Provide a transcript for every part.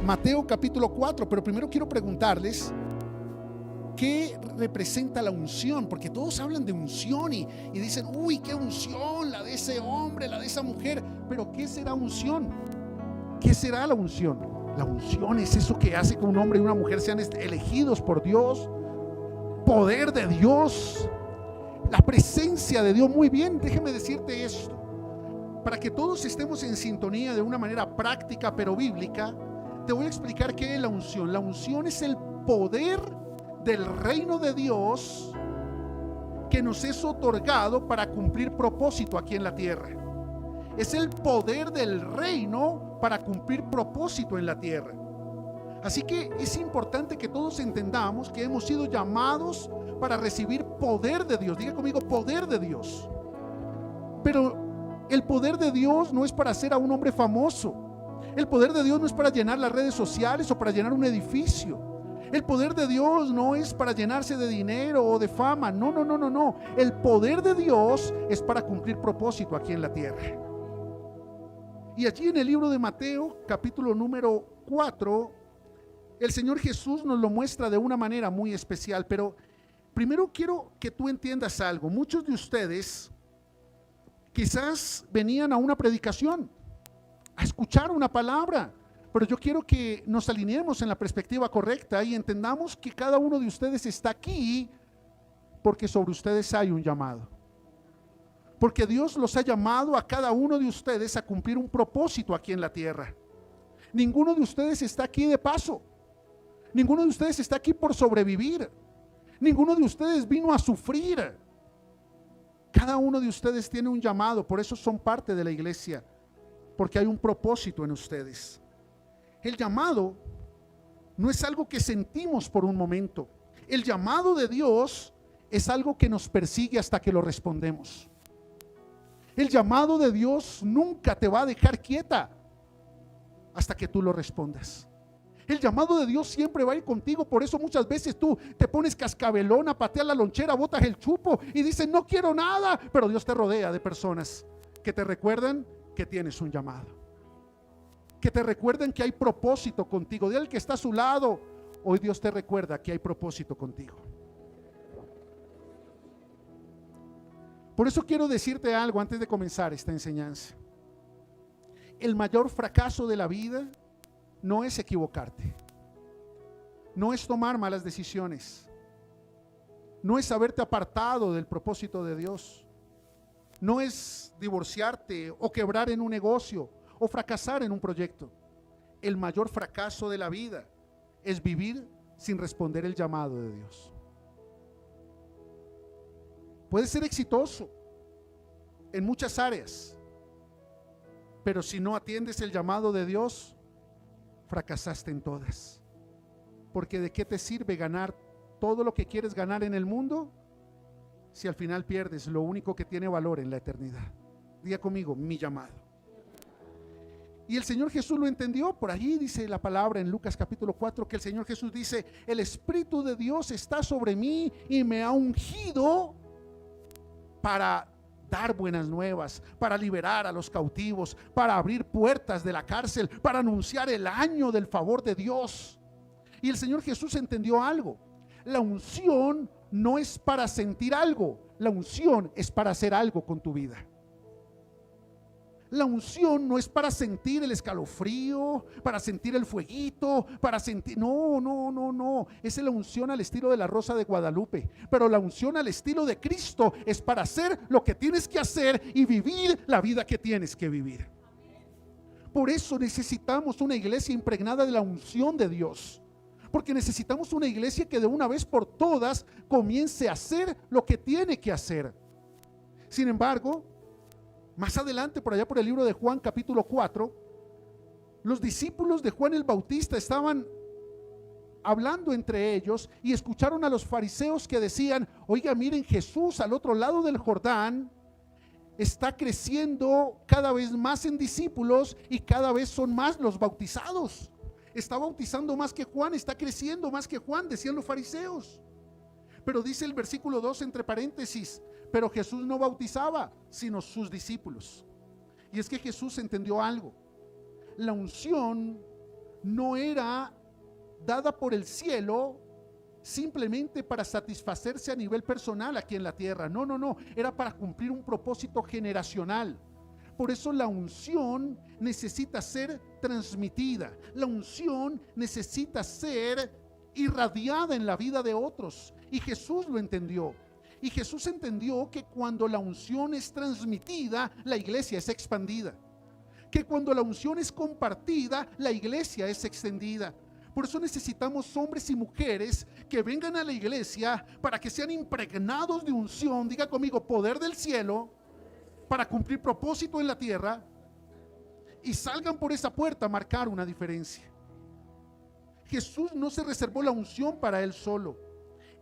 Mateo capítulo 4, pero primero quiero preguntarles, ¿qué representa la unción? Porque todos hablan de unción y dicen, uy, qué unción, la de ese hombre, la de esa mujer. Pero ¿qué será unción? ¿Qué será la unción? La unción es eso que hace que un hombre y una mujer sean elegidos por Dios, poder de Dios, la presencia de Dios. Muy bien, déjeme decirte esto, para que todos estemos en sintonía de una manera práctica pero bíblica. Te voy a explicar qué es la unción. La unción es el poder del reino de Dios que nos es otorgado para cumplir propósito aquí en la tierra. Es el poder del reino para cumplir propósito en la tierra. Así que es importante que todos entendamos que hemos sido llamados para recibir poder de Dios. Diga conmigo, poder de Dios. Pero el poder de Dios no es para hacer a un hombre famoso. El poder de Dios no es para llenar las redes sociales o para llenar un edificio. El poder de Dios no es para llenarse de dinero o de fama. No. El poder de Dios es para cumplir propósito aquí en la tierra. Y allí en el libro de Mateo, capítulo número 4, el Señor Jesús nos lo muestra de una manera muy especial. Pero primero quiero que tú entiendas algo. Muchos de ustedes quizás venían a una predicación, a escuchar una palabra, pero yo quiero que nos alineemos en la perspectiva correcta y entendamos que cada uno de ustedes está aquí porque sobre ustedes hay un llamado. Porque Dios los ha llamado a cada uno de ustedes a cumplir un propósito aquí en la tierra. Ninguno de ustedes está aquí de paso. Ninguno de ustedes está aquí por sobrevivir. Ninguno de ustedes vino a sufrir. Cada uno de ustedes tiene un llamado, por eso son parte de la iglesia, porque hay un propósito en ustedes. El llamado no es algo que sentimos por un momento. El llamado de Dios es algo que nos persigue hasta que lo respondemos. El llamado de Dios nunca te va a dejar quieta hasta que tú lo respondas. El llamado de Dios siempre va a ir contigo. Por eso muchas veces tú te pones cascabelona, pateas la lonchera, botas el chupo y dices no quiero nada, pero Dios te rodea de personas que te recuerdan que tienes un llamado, que te recuerdan que hay propósito contigo. Dile al que está a su lado, hoy Dios te recuerda que hay propósito contigo. Por eso quiero decirte algo antes de comenzar esta enseñanza. El mayor fracaso de la vida no es equivocarte, no es tomar malas decisiones, no es haberte apartado del propósito de Dios, no es divorciarte o quebrar en un negocio o fracasar en un proyecto. El mayor fracaso de la vida es vivir sin responder el llamado de Dios. Puedes ser exitoso en muchas áreas, pero si no atiendes el llamado de Dios, fracasaste en todas. Porque ¿de qué te sirve ganar todo lo que quieres ganar en el mundo si al final pierdes lo único que tiene valor en la eternidad? Diga conmigo, mi llamado. Y el Señor Jesús lo entendió. Por allí dice la palabra en Lucas capítulo 4 que el Señor Jesús dice: el Espíritu de Dios está sobre mí y me ha ungido para dar buenas nuevas, para liberar a los cautivos, para abrir puertas de la cárcel, para anunciar el año del favor de Dios. Y el Señor Jesús entendió algo: la unción no es para sentir algo, la unción es para hacer algo con tu vida. La unción no es para sentir el escalofrío, para sentir el fueguito, para sentir, no, esa es la unción al estilo de la Rosa de Guadalupe. Pero la unción al estilo de Cristo es para hacer lo que tienes que hacer y vivir la vida que tienes que vivir. Por eso necesitamos una iglesia impregnada de la unción de Dios, porque necesitamos una iglesia que de una vez por todas comience a hacer lo que tiene que hacer. Sin embargo, más adelante, por allá por el libro de Juan capítulo 4, los discípulos de Juan el Bautista estaban hablando entre ellos y escucharon a los fariseos que decían: oiga, miren, Jesús al otro lado del Jordán está creciendo cada vez más en discípulos y cada vez son más los bautizados. Está bautizando más que Juan, está creciendo más que Juan, decían los fariseos. Pero dice el versículo 2 entre paréntesis: pero Jesús no bautizaba, sino sus discípulos. Y es que Jesús entendió algo: la unción no era dada por el cielo simplemente para satisfacerse a nivel personal aquí en la tierra. No, no, no. Era para cumplir un propósito generacional. Por eso la unción necesita ser transmitida. La unción necesita ser irradiada en la vida de otros. Y Jesús lo entendió. Y Jesús entendió que cuando la unción es transmitida, la iglesia es expandida. Que cuando la unción es compartida, la iglesia es extendida. Por eso necesitamos hombres y mujeres que vengan a la iglesia para que sean impregnados de unción, diga conmigo, poder del cielo, para cumplir propósito en la tierra, y salgan por esa puerta a marcar una diferencia. Jesús no se reservó la unción para él solo.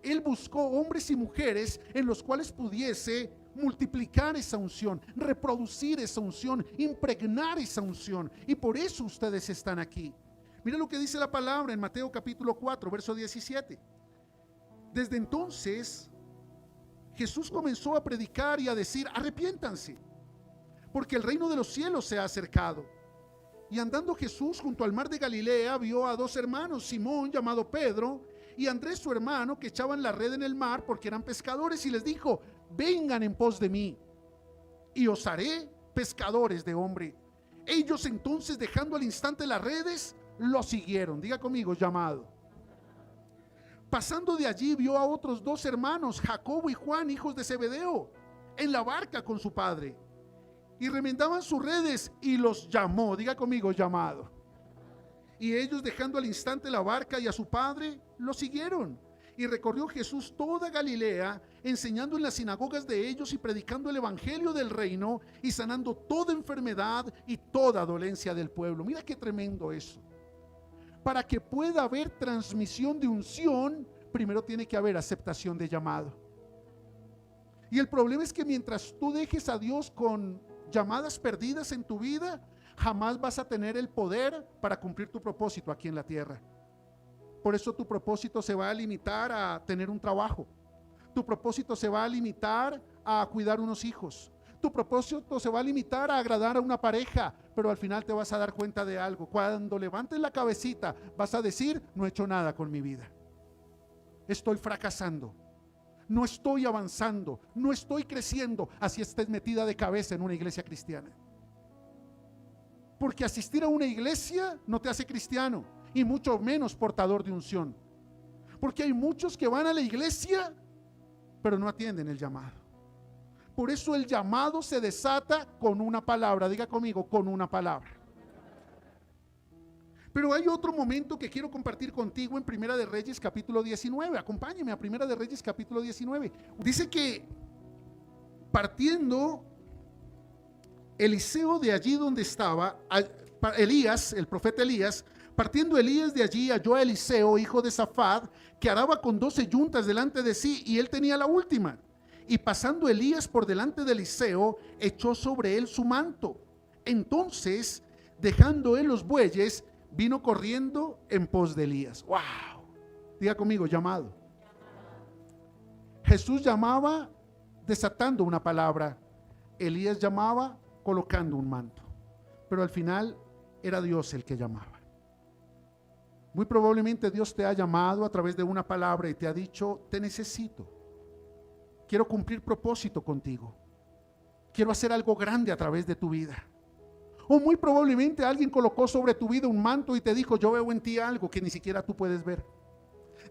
Él buscó hombres y mujeres en los cuales pudiese multiplicar esa unción, reproducir esa unción, impregnar esa unción. Y por eso ustedes están aquí. Mira lo que dice la palabra en Mateo capítulo 4, verso 17. Desde entonces, Jesús comenzó a predicar y a decir: arrepiéntanse, porque el reino de los cielos se ha acercado. Y andando Jesús junto al mar de Galilea, vio a dos hermanos, Simón llamado Pedro y Andrés su hermano, que echaban la red en el mar porque eran pescadores, y les dijo: vengan en pos de mí y os haré pescadores de hombre. Ellos entonces, dejando al instante las redes, lo siguieron. Diga conmigo, llamado. Pasando de allí, vio a otros dos hermanos, Jacobo y Juan, hijos de Zebedeo, en la barca con su padre, y remendaban sus redes, y los llamó. Diga conmigo, llamado. Y ellos, dejando al instante la barca y a su padre, lo siguieron. Y recorrió Jesús toda Galilea, enseñando en las sinagogas de ellos y predicando el evangelio del reino y sanando toda enfermedad y toda dolencia del pueblo. Mira qué tremendo eso. Para que pueda haber transmisión de unción, primero tiene que haber aceptación de llamado. Y el problema es que mientras tú dejes a Dios con llamadas perdidas en tu vida, jamás vas a tener el poder para cumplir tu propósito aquí en la tierra. Por eso tu propósito se va a limitar a tener un trabajo. Tu propósito se va a limitar a cuidar unos hijos. Tu propósito se va a limitar a agradar a una pareja, pero al final te vas a dar cuenta de algo. Cuando levantes la cabecita, vas a decir: no he hecho nada con mi vida. Estoy fracasando. No estoy avanzando. No estoy creciendo. Así estés metida de cabeza en una iglesia cristiana. Porque asistir a una iglesia no te hace cristiano, y mucho menos portador de unción. Porque hay muchos que van a la iglesia, pero no atienden el llamado. Por eso el llamado se desata con una palabra. Diga conmigo, con una palabra. Pero hay otro momento que quiero compartir contigo en Primera de Reyes capítulo 19. Acompáñeme a Primera de Reyes capítulo 19. Dice que partiendo Eliseo de allí donde estaba, Elías, el profeta Elías, partiendo Elías de allí, halló a Eliseo, hijo de Safat, que araba con 12 yuntas delante de sí, y él tenía la última. Y pasando Elías por delante de Eliseo, echó sobre él su manto. Entonces, dejando él los bueyes, vino corriendo en pos de Elías. ¡Wow! Diga conmigo, llamado. Jesús llamaba desatando una palabra. Elías llamaba colocando un manto. Pero al final era Dios el que llamaba. Muy probablemente Dios te ha llamado a través de una palabra y te ha dicho: te necesito. Quiero cumplir propósito contigo. Quiero hacer algo grande a través de tu vida. O muy probablemente alguien colocó sobre tu vida un manto y te dijo: yo veo en ti algo que ni siquiera tú puedes ver.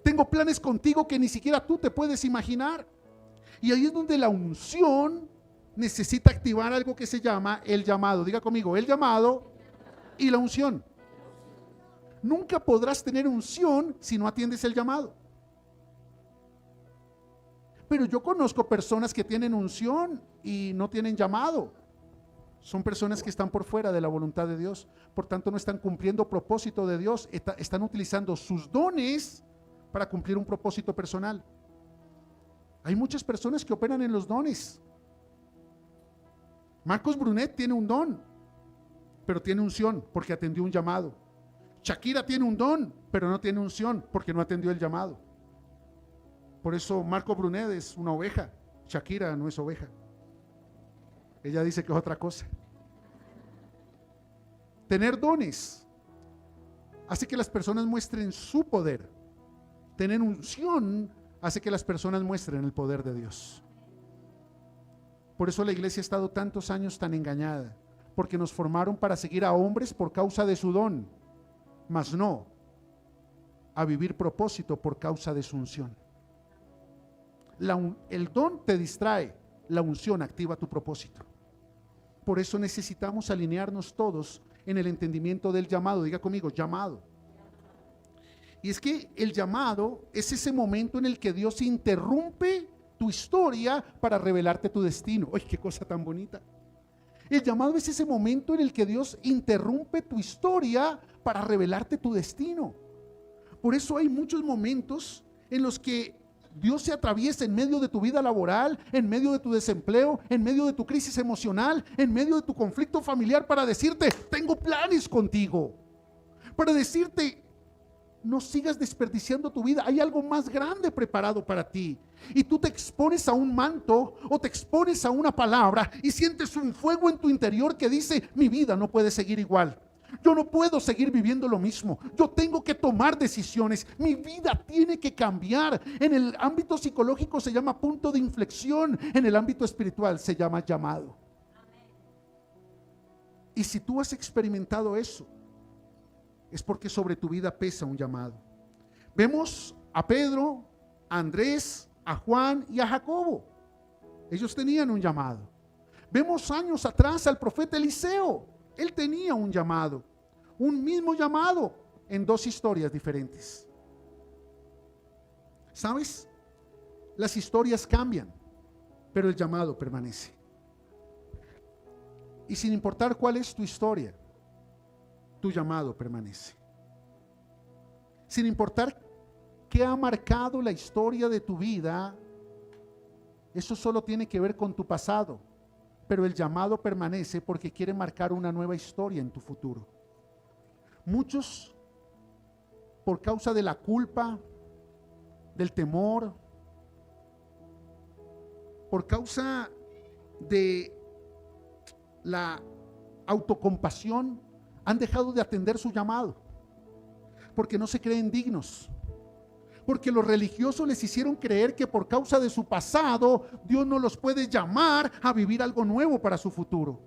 Tengo planes contigo que ni siquiera tú te puedes imaginar. Y ahí es donde la unción necesita activar algo que se llama el llamado. Diga conmigo, el llamado y la unción. Nunca podrás tener unción si no atiendes el llamado. Pero yo conozco personas que tienen unción y no tienen llamado. Son personas que están por fuera de la voluntad de Dios. Por tanto, no están cumpliendo propósito de Dios. Están utilizando sus dones para cumplir un propósito personal. Hay muchas personas que operan en los dones. Marcos Brunet tiene un don, pero tiene unción porque atendió un llamado. Shakira tiene un don, pero no tiene unción porque no atendió el llamado. Por eso Marco Brunet es una oveja, Shakira no es oveja. Ella dice que es otra cosa. Tener dones hace que las personas muestren su poder. Tener unción hace que las personas muestren el poder de Dios. Por eso la iglesia ha estado tantos años tan engañada, porque nos formaron para seguir a hombres por causa de su don, mas no a vivir propósito por causa de su unción. El don te distrae, la unción activa tu propósito. Por eso necesitamos alinearnos todos en el entendimiento del llamado. Diga conmigo, llamado. Y es que el llamado es ese momento en el que Dios interrumpe tu historia para revelarte tu destino. ¡Ay, qué cosa tan bonita! El llamado es ese momento en el que Dios interrumpe tu historia para revelarte tu destino. Por eso hay muchos momentos en los que Dios se atraviesa en medio de tu vida laboral, en medio de tu desempleo, en medio de tu crisis emocional, en medio de tu conflicto familiar, para decirte, tengo planes contigo. Para decirte, no sigas desperdiciando tu vida, hay algo más grande preparado para ti. Y tú te expones a un manto o te expones a una palabra y sientes un fuego en tu interior que dice, mi vida no puede seguir igual. Yo no puedo seguir viviendo lo mismo. Yo tengo que tomar decisiones. Mi vida tiene que cambiar. En el ámbito psicológico se llama punto de inflexión. En el ámbito espiritual se llama llamado. Y si tú has experimentado eso, es porque sobre tu vida pesa un llamado. Vemos a Pedro, a Andrés, a Juan y a Jacobo. Ellos tenían un llamado. Vemos años atrás al profeta Eliseo. Él tenía un llamado, un mismo llamado en dos historias diferentes. ¿Sabes? Las historias cambian, pero el llamado permanece. Y sin importar cuál es tu historia, tu llamado permanece. Sin importar qué ha marcado la historia de tu vida, eso solo tiene que ver con tu pasado. Pero el llamado permanece porque quiere marcar una nueva historia en tu futuro. Muchos, por causa de la culpa, del temor, por causa de la autocompasión, han dejado de atender su llamado, porque no se creen dignos. Porque los religiosos les hicieron creer que por causa de su pasado, Dios no los puede llamar a vivir algo nuevo para su futuro.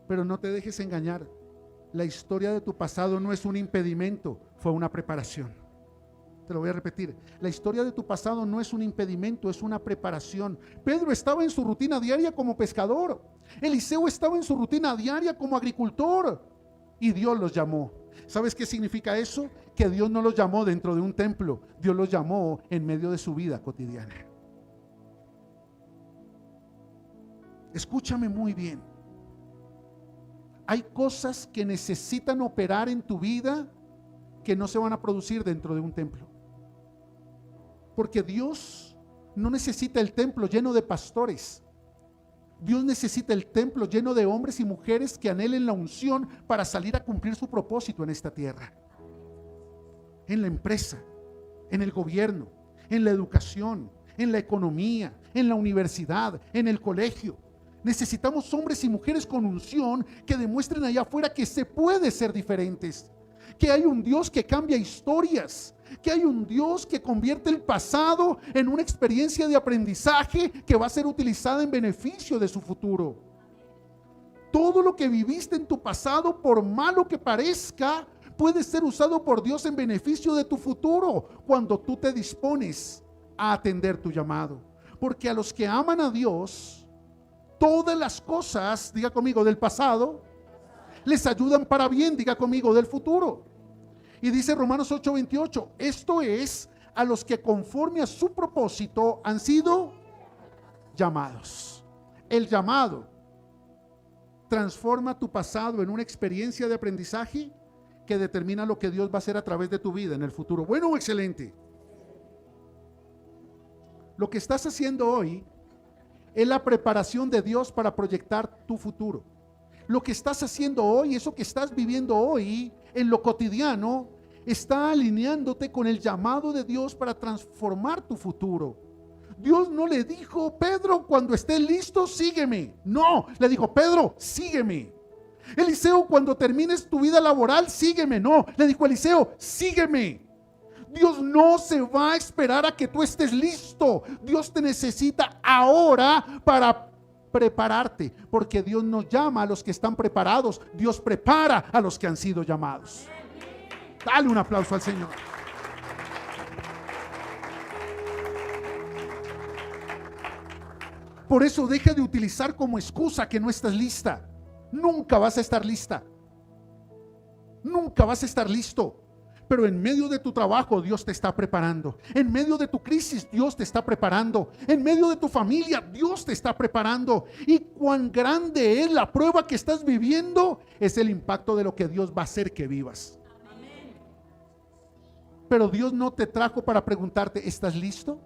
Pero no te dejes engañar. La historia de tu pasado no es un impedimento, fue una preparación. Te lo voy a repetir. La historia de tu pasado no es un impedimento, es una preparación. Pedro estaba en su rutina diaria como pescador. Eliseo estaba en su rutina diaria como agricultor. Y Dios los llamó. ¿Sabes qué significa eso? Que Dios no los llamó dentro de un templo, Dios los llamó en medio de su vida cotidiana. Escúchame muy bien. Hay cosas que necesitan operar en tu vida que no se van a producir dentro de un templo. Porque Dios no necesita el templo lleno de pastores. Dios necesita el templo lleno de hombres y mujeres que anhelen la unción para salir a cumplir su propósito en esta tierra. En la empresa, en el gobierno, en la educación, en la economía, en la universidad, en el colegio. Necesitamos hombres y mujeres con unción que demuestren allá afuera que se puede ser diferentes, que hay un Dios que cambia historias, que hay un Dios que convierte el pasado en una experiencia de aprendizaje que va a ser utilizada en beneficio de su futuro. Todo lo que viviste en tu pasado, por malo que parezca, puede ser usado por Dios en beneficio de tu futuro cuando tú te dispones a atender tu llamado. Porque a los que aman a Dios, todas las cosas, diga conmigo, del pasado, les ayudan para bien, diga conmigo, del futuro. Y dice Romanos 8:28, esto es, a los que conforme a su propósito han sido llamados. El llamado transforma tu pasado en una experiencia de aprendizaje que determina lo que Dios va a hacer a través de tu vida en el futuro. Bueno o excelente. Lo que estás haciendo hoy es la preparación de Dios para proyectar tu futuro. Lo que estás haciendo hoy, eso que estás viviendo hoy en lo cotidiano, está alineándote con el llamado de Dios para transformar tu futuro. Dios no le dijo, Pedro, cuando estés listo, sígueme. No, le dijo, Pedro, sígueme. Eliseo, cuando termines tu vida laboral, sígueme. No, le dijo Eliseo, sígueme. Dios no se va a esperar a que tú estés listo. Dios te necesita ahora para prepararte, porque Dios no llama a los que están preparados, Dios prepara a los que han sido llamados. Dale un aplauso al Señor. Por eso deja de utilizar como excusa que no estás lista. Nunca vas a estar lista. Nunca vas a estar listo. Pero en medio de tu trabajo Dios te está preparando. En medio de tu crisis Dios te está preparando. En medio de tu familia Dios te está preparando. Y cuán grande es la prueba que estás viviendo, es el impacto de lo que Dios va a hacer que vivas. Pero Dios no te trajo para preguntarte, ¿estás listo?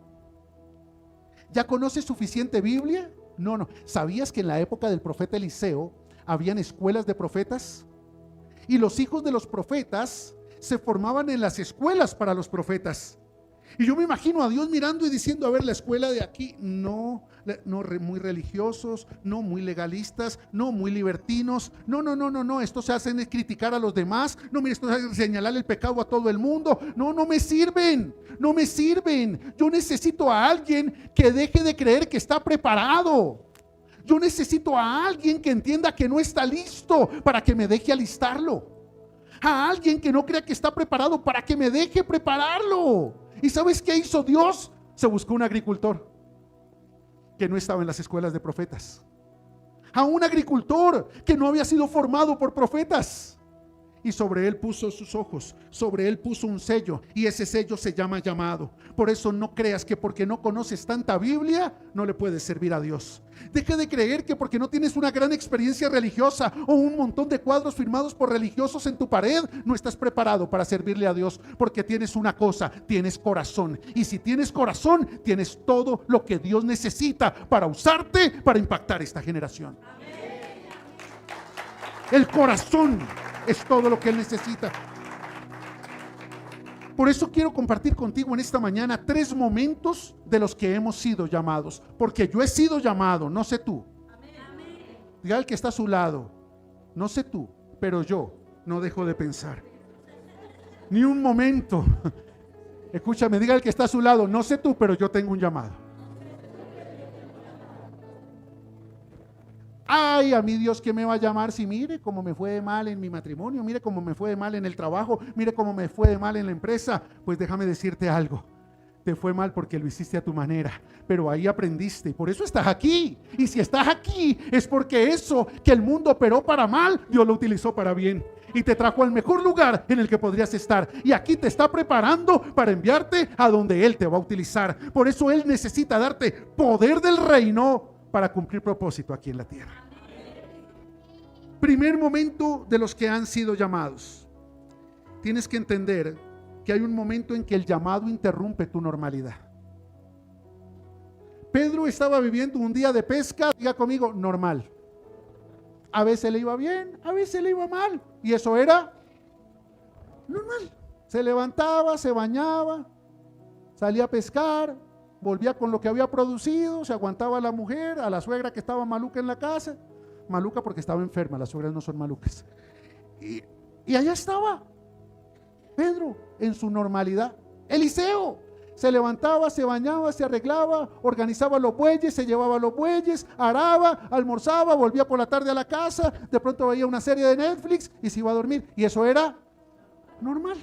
¿Ya conoces suficiente Biblia? No. ¿Sabías que en la época del profeta Eliseo habían escuelas de profetas? Y los hijos de los profetas se formaban en las escuelas para los profetas. Y yo me imagino a Dios mirando y diciendo, a ver, la escuela de aquí, no muy religiosos, no muy legalistas, no muy libertinos, no, esto se hace es criticar a los demás, no, mire, esto es señalar el pecado a todo el mundo, no me sirven, yo necesito a alguien que deje de creer que está preparado, yo necesito a alguien que entienda que no está listo para que me deje alistarlo, a alguien que no crea que está preparado para que me deje prepararlo. ¿Y sabes qué hizo Dios? Se buscó un agricultor que no estaba en las escuelas de profetas, a un agricultor que no había sido formado por profetas, y sobre él puso sus ojos, sobre él puso un sello, y ese sello se llama llamado. Por eso no creas que porque no conoces tanta Biblia no le puedes servir a Dios. Deja de creer que porque no tienes una gran experiencia religiosa o un montón de cuadros firmados por religiosos en tu pared, no estás preparado para servirle a Dios, porque tienes una cosa, tienes corazón, y si tienes corazón, tienes todo lo que Dios necesita para usarte, para impactar esta generación. El corazón es todo lo que Él necesita. Por eso quiero compartir contigo en esta mañana 3 momentos de los que hemos sido llamados, porque yo he sido llamado, no sé tú. Diga al que está a su lado, no sé tú, pero yo no dejo de pensar. Ni un momento. Escúchame, diga al que está a su lado, no sé tú, pero yo tengo un llamado. Ay, a mí Dios, ¿qué me va a llamar si mire cómo me fue de mal en mi matrimonio? Mire cómo me fue de mal en el trabajo, mire cómo me fue de mal en la empresa. Pues déjame decirte algo, te fue mal porque lo hiciste a tu manera, pero ahí aprendiste y por eso estás aquí. Y si estás aquí es porque eso que el mundo operó para mal, Dios lo utilizó para bien y te trajo al mejor lugar en el que podrías estar, y aquí te está preparando para enviarte a donde Él te va a utilizar. Por eso Él necesita darte poder del reino para cumplir propósito aquí en la tierra. Primer momento de los que han sido llamados. Tienes que entender que hay un momento en que el llamado interrumpe tu normalidad. Pedro estaba viviendo un día de pesca, diga conmigo, normal. A veces le iba bien, a veces le iba mal, y eso era normal. Se levantaba, se bañaba, salía a pescar, volvía con lo que había producido, se aguantaba a la mujer, a la suegra que estaba maluca en la casa, maluca porque estaba enferma, las suegras no son malucas, y allá estaba Pedro en su normalidad. Eliseo se levantaba, se bañaba, se arreglaba, organizaba los bueyes, se llevaba los bueyes, araba, almorzaba, volvía por la tarde a la casa, de pronto veía una serie de Netflix y se iba a dormir, y eso era normal.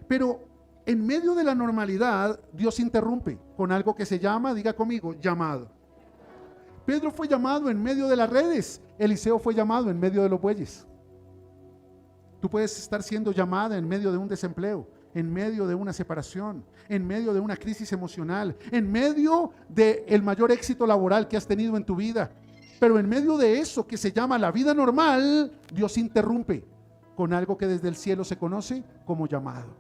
Pero en medio de la normalidad, Dios interrumpe con algo que se llama, diga conmigo, llamado. Pedro fue llamado en medio de las redes, Eliseo fue llamado en medio de los bueyes. Tú puedes estar siendo llamada en medio de un desempleo, en medio de una separación, en medio de una crisis emocional, en medio del mayor éxito laboral que has tenido en tu vida. Pero en medio de eso que se llama la vida normal, Dios interrumpe con algo que desde el cielo se conoce como llamado.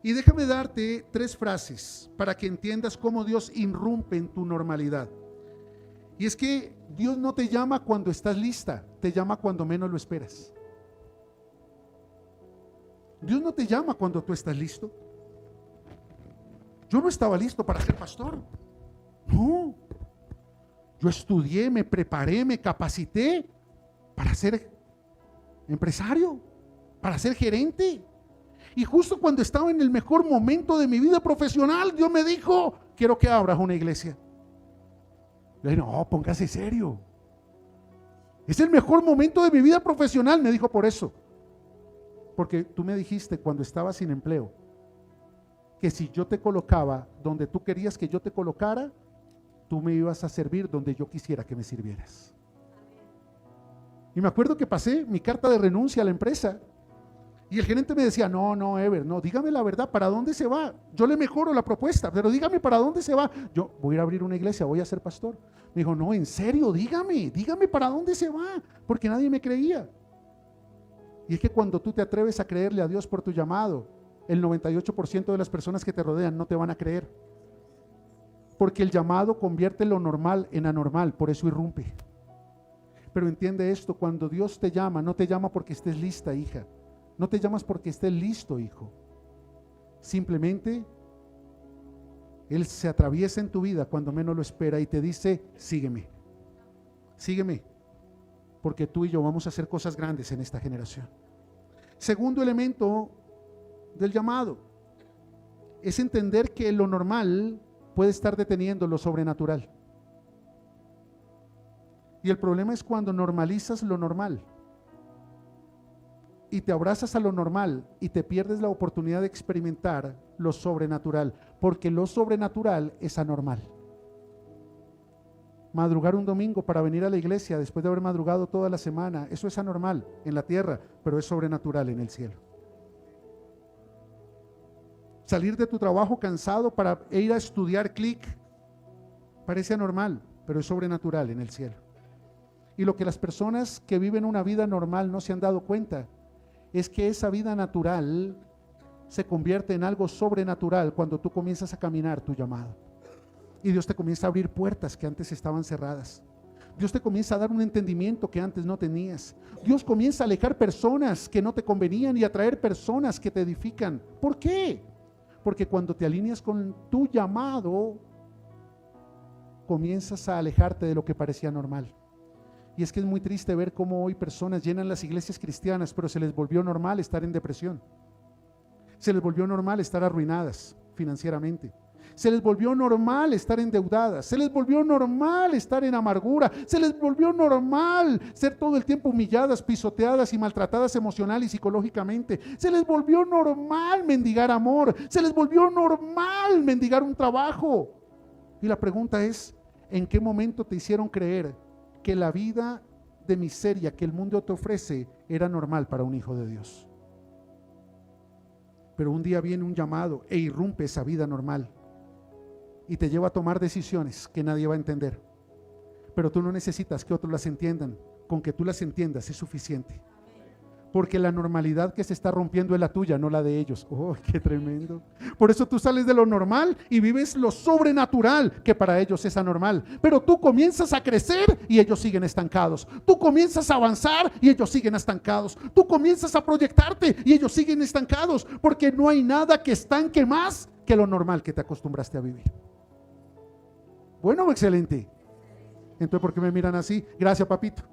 Y déjame darte 3 frases para que entiendas cómo Dios irrumpe en tu normalidad. Y es que Dios no te llama cuando estás lista, te llama cuando menos lo esperas. Dios no te llama cuando tú estás listo. Yo no estaba listo para ser pastor. No. Yo estudié, me preparé, me capacité para ser empresario, para ser gerente. Y justo cuando estaba en el mejor momento de mi vida profesional, Dios me dijo, quiero que abras una iglesia. Le dije, no, póngase serio. Es el mejor momento de mi vida profesional. Me dijo, por eso. Porque tú me dijiste cuando estaba sin empleo, que si yo te colocaba donde tú querías que yo te colocara, tú me ibas a servir donde yo quisiera que me sirvieras. Y me acuerdo que pasé mi carta de renuncia a la empresa y el gerente me decía, no, Ever, no, dígame la verdad, ¿para dónde se va? Yo le mejoro la propuesta, pero dígame para dónde se va. Yo voy a ir a abrir una iglesia, voy a ser pastor. Me dijo, no, en serio, dígame para dónde se va, porque nadie me creía. Y es que cuando tú te atreves a creerle a Dios por tu llamado, el 98% de las personas que te rodean no te van a creer. Porque el llamado convierte lo normal en anormal, por eso irrumpe. Pero entiende esto, cuando Dios te llama, no te llama porque estés lista, hija. No te llamas porque estés listo, hijo. Simplemente Él se atraviesa en tu vida cuando menos lo espera y te dice, sígueme, sígueme, porque tú y yo vamos a hacer cosas grandes en esta generación. Segundo elemento del llamado es entender que lo normal puede estar deteniendo lo sobrenatural. Y el problema es cuando normalizas lo normal y te abrazas a lo normal y te pierdes la oportunidad de experimentar lo sobrenatural, porque lo sobrenatural es anormal. Madrugar un domingo para venir a la iglesia después de haber madrugado toda la semana, eso es anormal en la tierra, pero es sobrenatural en el cielo. Salir de tu trabajo cansado para ir a estudiar clic parece anormal, pero es sobrenatural en el cielo. Y lo que las personas que viven una vida normal no se han dado cuenta es que esa vida natural se convierte en algo sobrenatural cuando tú comienzas a caminar tu llamado. Y Dios te comienza a abrir puertas que antes estaban cerradas. Dios te comienza a dar un entendimiento que antes no tenías. Dios comienza a alejar personas que no te convenían y a traer personas que te edifican. ¿Por qué? Porque cuando te alineas con tu llamado, comienzas a alejarte de lo que parecía normal. Y es que es muy triste ver cómo hoy personas llenan las iglesias cristianas, pero se les volvió normal estar en depresión. Se les volvió normal estar arruinadas financieramente. Se les volvió normal estar endeudadas. Se les volvió normal estar en amargura. Se les volvió normal ser todo el tiempo humilladas, pisoteadas y maltratadas emocional y psicológicamente. Se les volvió normal mendigar amor. Se les volvió normal mendigar un trabajo. Y la pregunta es, ¿en qué momento te hicieron creer que la vida de miseria que el mundo te ofrece era normal para un hijo de Dios? Pero un día viene un llamado e irrumpe esa vida normal y te lleva a tomar decisiones que nadie va a entender. Pero tú no necesitas que otros las entiendan, con que tú las entiendas es suficiente. Porque la normalidad que se está rompiendo es la tuya, no la de ellos. ¡Oh, qué tremendo! Por eso tú sales de lo normal y vives lo sobrenatural, que para ellos es anormal. Pero tú comienzas a crecer y ellos siguen estancados. Tú comienzas a avanzar y ellos siguen estancados. Tú comienzas a proyectarte y ellos siguen estancados. Porque no hay nada que estanque más que lo normal que te acostumbraste a vivir. Bueno, excelente. Entonces, ¿por qué me miran así? Gracias, papito.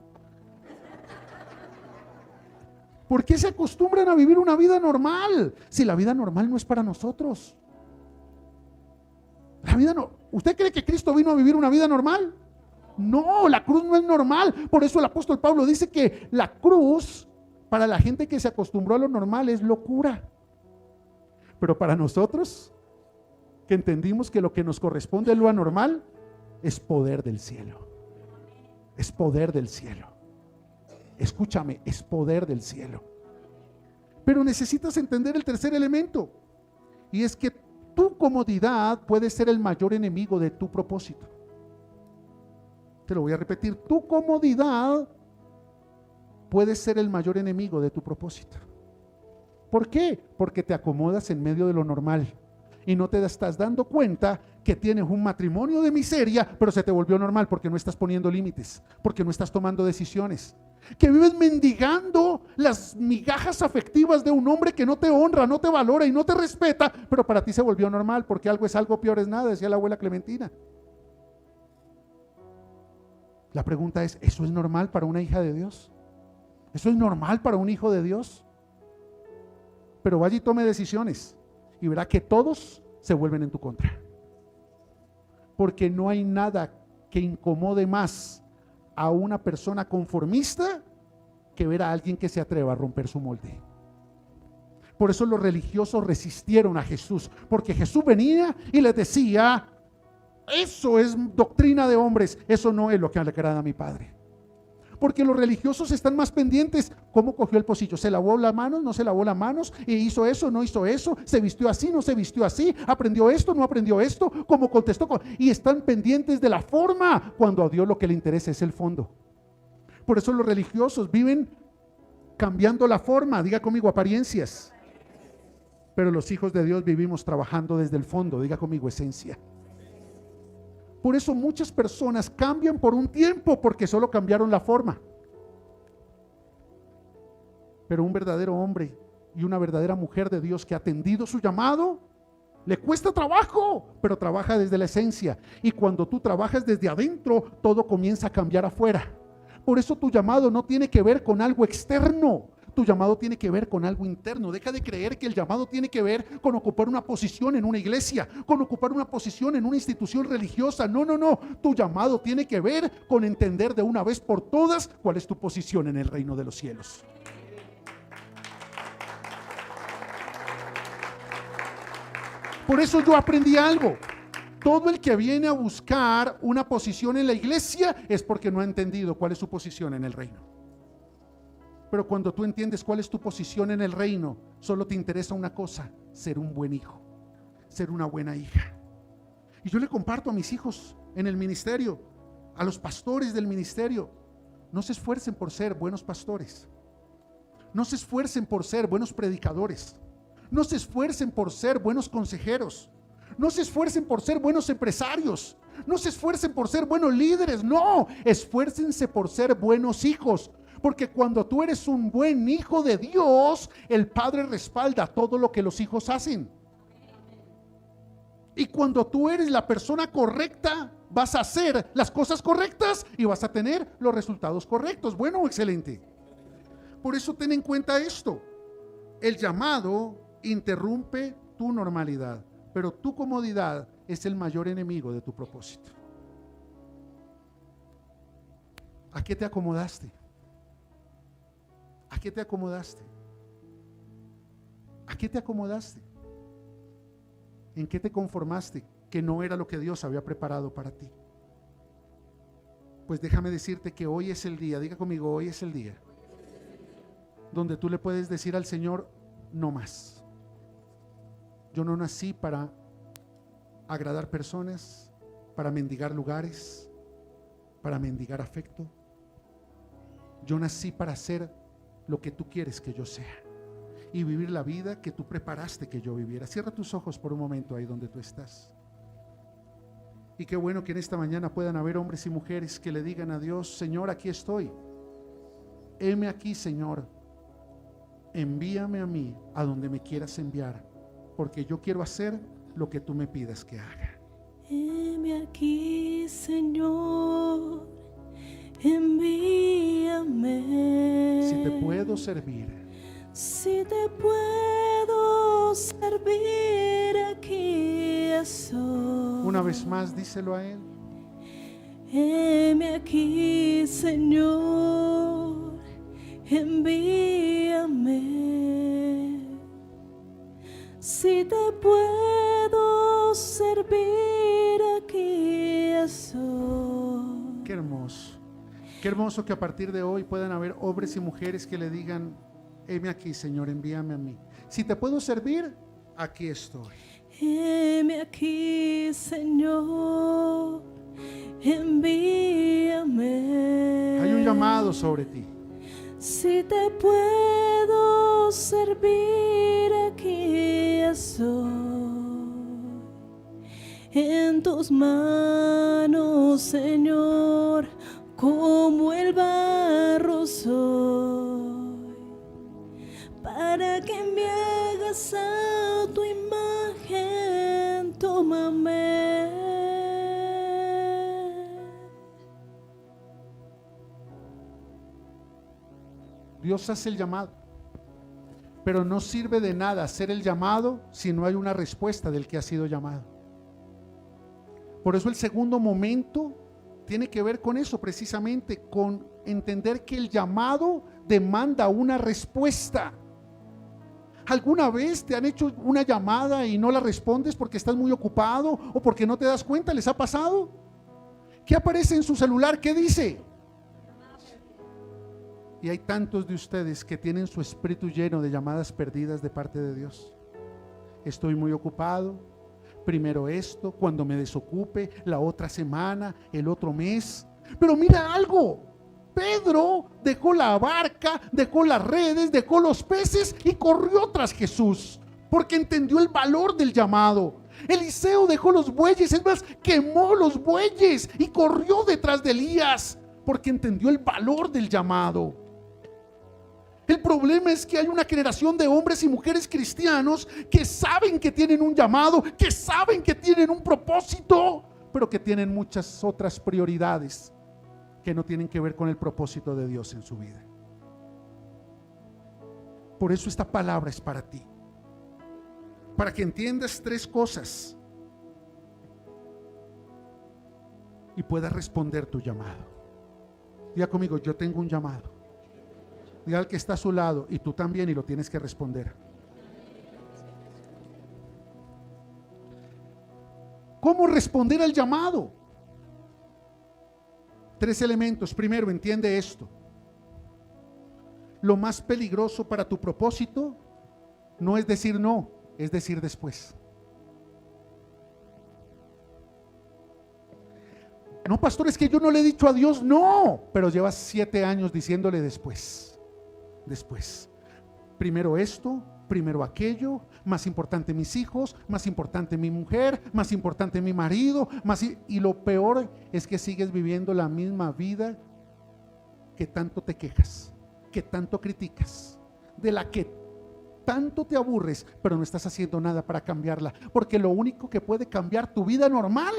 ¿Por qué se acostumbran a vivir una vida normal? Si la vida normal no es para nosotros. La vida no. ¿Usted cree que Cristo vino a vivir una vida normal? No, la cruz no es normal. Por eso el apóstol Pablo dice que la cruz, para la gente que se acostumbró a lo normal, es locura. Pero para nosotros, que entendimos que lo que nos corresponde es lo anormal, es poder del cielo. Es poder del cielo. Escúchame, es poder del cielo. Pero necesitas entender el tercer elemento, y es que tu comodidad puede ser el mayor enemigo de tu propósito. Te lo voy a repetir, tu comodidad puede ser el mayor enemigo de tu propósito. ¿Por qué? Porque te acomodas en medio de lo normal y no te estás dando cuenta que tienes un matrimonio de miseria, pero se te volvió normal porque no estás poniendo límites, porque no estás tomando decisiones. Que vives mendigando las migajas afectivas de un hombre que no te honra, no te valora y no te respeta, pero para ti se volvió normal porque algo es algo, peor es nada, decía la abuela Clementina. La pregunta es, ¿eso es normal para una hija de Dios? Eso es normal para un hijo de Dios. Pero vaya y tome decisiones y verá que todos se vuelven en tu contra. Porque no hay nada que incomode más a una persona conformista que ver a alguien que se atreva a romper su molde. Por eso los religiosos resistieron a Jesús, porque Jesús venía y les decía: eso es doctrina de hombres, eso no es lo que le agrada a mi Padre. Porque los religiosos están más pendientes: ¿cómo cogió el pocillo? ¿Se lavó las manos? ¿No se lavó las manos? ¿Y hizo eso? ¿No hizo eso? ¿Se vistió así? ¿No se vistió así? ¿Aprendió esto? ¿No aprendió esto? ¿Cómo contestó? Y están pendientes de la forma, cuando a Dios lo que le interesa es el fondo. Por eso los religiosos viven cambiando la forma, diga conmigo, apariencias. Pero los hijos de Dios vivimos trabajando desde el fondo, diga conmigo, esencia. Por eso muchas personas cambian por un tiempo porque solo cambiaron la forma. Pero un verdadero hombre y una verdadera mujer de Dios que ha atendido su llamado, le cuesta trabajo, pero trabaja desde la esencia. Y cuando tú trabajas desde adentro, todo comienza a cambiar afuera. Por eso tu llamado no tiene que ver con algo externo. Tu llamado tiene que ver con algo interno. Deja de creer que el llamado tiene que ver con ocupar una posición en una iglesia, con ocupar una posición en una institución religiosa. No, no, no. Tu llamado tiene que ver con entender de una vez por todas cuál es tu posición en el reino de los cielos. Por eso yo aprendí algo. Todo el que viene a buscar una posición en la iglesia es porque no ha entendido cuál es su posición en el reino. Pero cuando tú entiendes cuál es tu posición en el reino, solo te interesa una cosa: ser un buen hijo, ser una buena hija. Y yo le comparto a mis hijos en el ministerio, a los pastores del ministerio: no se esfuercen por ser buenos pastores, no se esfuercen por ser buenos predicadores, no se esfuercen por ser buenos consejeros, no se esfuercen por ser buenos empresarios, no se esfuercen por ser buenos líderes. No, esfuércense por ser buenos hijos. Porque cuando tú eres un buen hijo de Dios, el Padre respalda todo lo que los hijos hacen. Y cuando tú eres la persona correcta, vas a hacer las cosas correctas y vas a tener los resultados correctos. Bueno, excelente. Por eso ten en cuenta esto: el llamado interrumpe tu normalidad, pero tu comodidad es el mayor enemigo de tu propósito. ¿A qué te acomodaste? ¿A qué te acomodaste? ¿A qué te acomodaste? ¿En qué te conformaste que no era lo que Dios había preparado para ti? Pues déjame decirte que hoy es el día, diga conmigo, hoy es el día donde tú le puedes decir al Señor: no más. Yo no nací para agradar personas, para mendigar lugares, para mendigar afecto. Yo nací para ser lo que tú quieres que yo sea y vivir la vida que tú preparaste que yo viviera. Cierra tus ojos por un momento ahí donde tú estás. Y qué bueno que en esta mañana puedan haber hombres y mujeres que le digan a Dios: Señor, aquí estoy. Heme aquí, Señor. Envíame a mí a donde me quieras enviar, porque yo quiero hacer lo que tú me pidas que haga. Heme aquí, Señor, envíame. Si te puedo servir, si te puedo servir, aquí estoy. Una vez más, díselo a Él. Heme aquí, Señor, envíame. Si te puedo servir, aquí estoy. Qué hermoso que a partir de hoy puedan haber hombres y mujeres que le digan: heme aquí, Señor, envíame a mí. Si te puedo servir, aquí estoy. Heme aquí, Señor, envíame. Hay un llamado sobre ti. Si te puedo servir, aquí estoy. En tus manos, Señor, como el barro soy, para que me hagas a tu imagen. Tómame. Dios hace el llamado, pero no sirve de nada hacer el llamado si no hay una respuesta del que ha sido llamado. Por eso el segundo momento tiene que ver con eso, precisamente con entender que el llamado demanda una respuesta. ¿Alguna vez te han hecho una llamada y no la respondes porque estás muy ocupado o porque no te das cuenta? ¿Les ha pasado? ¿Qué aparece en su celular? ¿Qué dice? Y hay tantos de ustedes que tienen su espíritu lleno de llamadas perdidas de parte de Dios. Estoy muy ocupado, primero esto, cuando me desocupe, la otra semana, el otro mes. Pero mira algo, Pedro dejó la barca, dejó las redes, dejó los peces y corrió tras Jesús, porque entendió el valor del llamado. Eliseo dejó los bueyes, es más, quemó los bueyes y corrió detrás de Elías, porque entendió el valor del llamado. El problema es que hay una generación de hombres y mujeres cristianos que saben que tienen un llamado, que saben que tienen un propósito, pero que tienen muchas otras prioridades que no tienen que ver con el propósito de Dios en su vida. Por eso esta palabra es para ti, para que entiendas tres cosas y puedas responder tu llamado. Diga conmigo: yo tengo un llamado. Diga al que está a su lado: y tú también, y lo tienes que responder. ¿Cómo responder al llamado? Tres elementos. Primero, entiende esto: lo más peligroso para tu propósito no es decir no, es decir después. No, pastor, es que yo no le he dicho a Dios no, pero llevas 7 años diciéndole después. Primero esto, primero aquello, más importante mis hijos, más importante mi mujer, más importante mi marido, y lo peor es que sigues viviendo la misma vida que tanto te quejas, que tanto criticas, de la que tanto te aburres, pero no estás haciendo nada para cambiarla, porque lo único que puede cambiar tu vida normal,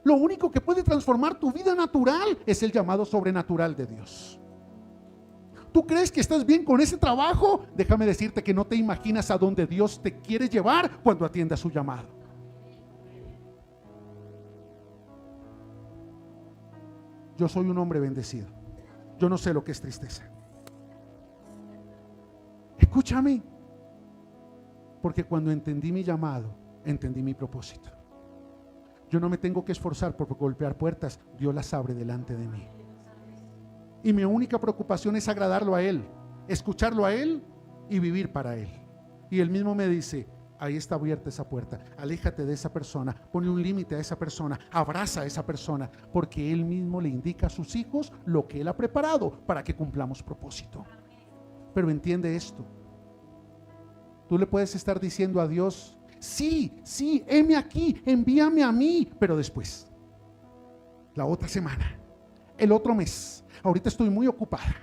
lo único que puede transformar tu vida natural es el llamado sobrenatural de Dios. ¿Tú crees que estás bien con ese trabajo? Déjame decirte que no te imaginas a dónde Dios te quiere llevar cuando atiendas su llamado. Yo soy un hombre bendecido. Yo no sé lo que es tristeza. Escúchame, porque cuando entendí mi llamado, entendí mi propósito. Yo no me tengo que esforzar por golpear puertas, Dios las abre delante de mí. Y mi única preocupación es agradarlo a Él, escucharlo a Él y vivir para Él. Y Él mismo me dice: ahí está abierta esa puerta, aléjate de esa persona, ponle un límite a esa persona, abraza a esa persona, porque Él mismo le indica a sus hijos lo que Él ha preparado para que cumplamos propósito. Pero entiende esto: tú le puedes estar diciendo a Dios: sí, heme aquí, envíame a mí, pero después, la otra semana, el otro mes, ahorita estoy muy ocupada,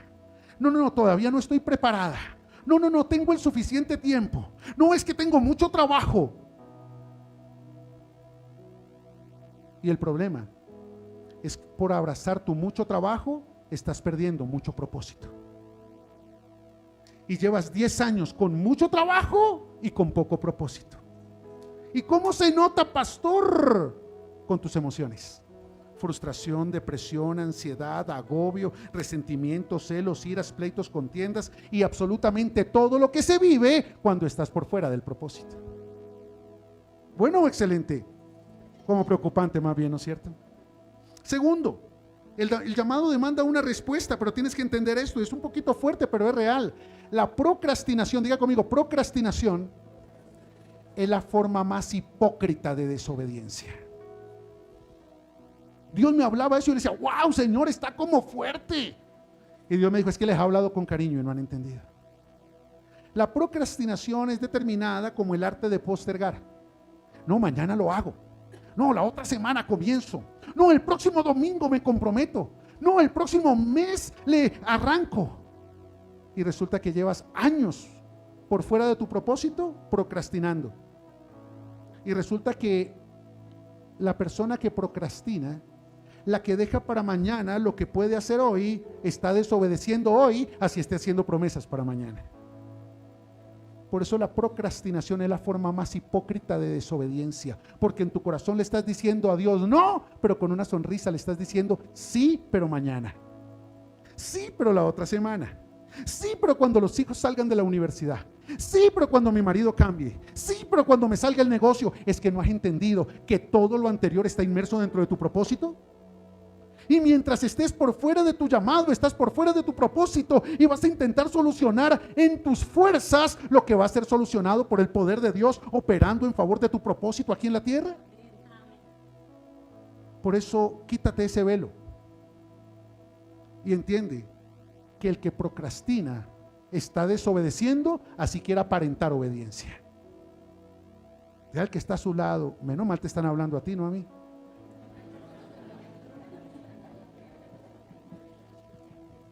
no, todavía no estoy preparada, no, tengo el suficiente tiempo, no, es que tengo mucho trabajo. Y el problema es que por abrazar tu mucho trabajo estás perdiendo mucho propósito. Y llevas 10 años con mucho trabajo y con poco propósito. ¿Y cómo se nota, pastor? Con tus emociones: frustración, depresión, ansiedad, agobio, resentimiento, celos, iras, pleitos, contiendas y absolutamente todo lo que se vive cuando estás por fuera del propósito. Bueno, excelente. Como preocupante más bien, ¿no es cierto? Segundo, el llamado demanda una respuesta, pero tienes que entender esto, es un poquito fuerte, pero es real. La procrastinación, diga conmigo, procrastinación es la forma más hipócrita de desobediencia. Dios me hablaba eso y yo le decía: wow, Señor, está como fuerte. Y Dios me dijo: es que les he hablado con cariño y no han entendido. La procrastinación es determinada como el arte de postergar. No, mañana lo hago. No, la otra semana comienzo. No, el próximo domingo me comprometo. No, el próximo mes le arranco. Y resulta que llevas años por fuera de tu propósito procrastinando. Y resulta que la persona que procrastina La que deja para mañana lo que puede hacer hoy, está desobedeciendo hoy, así esté haciendo promesas para mañana. Por eso la procrastinación es la forma más hipócrita de desobediencia, porque en tu corazón le estás diciendo a Dios no, pero con una sonrisa le estás diciendo sí, pero mañana, sí, pero la otra semana, sí, pero cuando los hijos salgan de la universidad, sí, pero cuando mi marido cambie, sí, pero cuando me salga el negocio. Es que no has entendido que todo lo anterior está inmerso dentro de tu propósito. Y mientras estés por fuera de tu llamado, estás por fuera de tu propósito y vas a intentar solucionar en tus fuerzas lo que va a ser solucionado por el poder de Dios operando en favor de tu propósito aquí en la tierra. Por eso quítate ese velo y entiende que el que procrastina está desobedeciendo, así quiere aparentar obediencia. Ya el que está a su lado, menos mal te están hablando a ti, no a mí.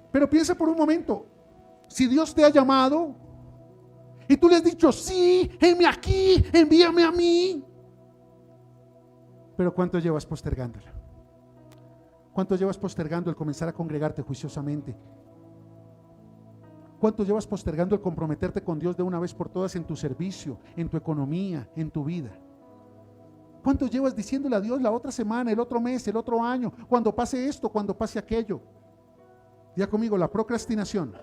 Pero piensa por un momento, si Dios te ha llamado y tú le has dicho sí, heme aquí, envíame a mí, pero ¿cuánto llevas postergándolo? ¿Cuánto llevas postergando el comenzar a congregarte juiciosamente? ¿Cuánto llevas postergando el comprometerte con Dios de una vez por todas en tu servicio, en tu economía, en tu vida? ¿Cuánto llevas diciéndole a Dios la otra semana, el otro mes, el otro año, cuando pase esto, cuando pase aquello? Ya conmigo, la procrastinación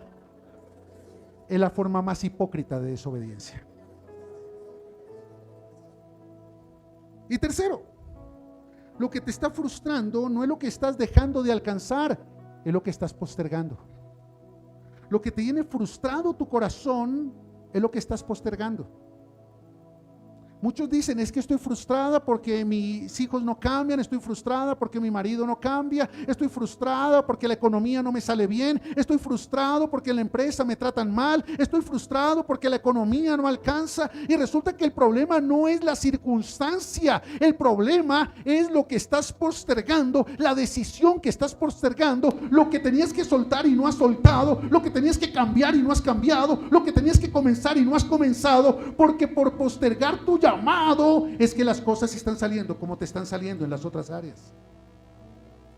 es la forma más hipócrita de desobediencia. Y tercero, lo que te está frustrando no es lo que estás dejando de alcanzar, es lo que estás postergando. Lo que te tiene frustrado tu corazón es lo que estás postergando. Muchos dicen, es que estoy frustrada porque mis hijos no cambian, estoy frustrada porque mi marido no cambia, estoy frustrada porque la economía no me sale bien, estoy frustrado porque en la empresa me tratan mal, estoy frustrado porque la economía no alcanza. Y resulta que el problema no es la circunstancia, el problema es lo que estás postergando, la decisión que estás postergando, lo que tenías que soltar y no has soltado, lo que tenías que cambiar y no has cambiado, lo que tenías que comenzar y no has comenzado, porque por postergar tu llamado es que las cosas están saliendo como te están saliendo en las otras áreas.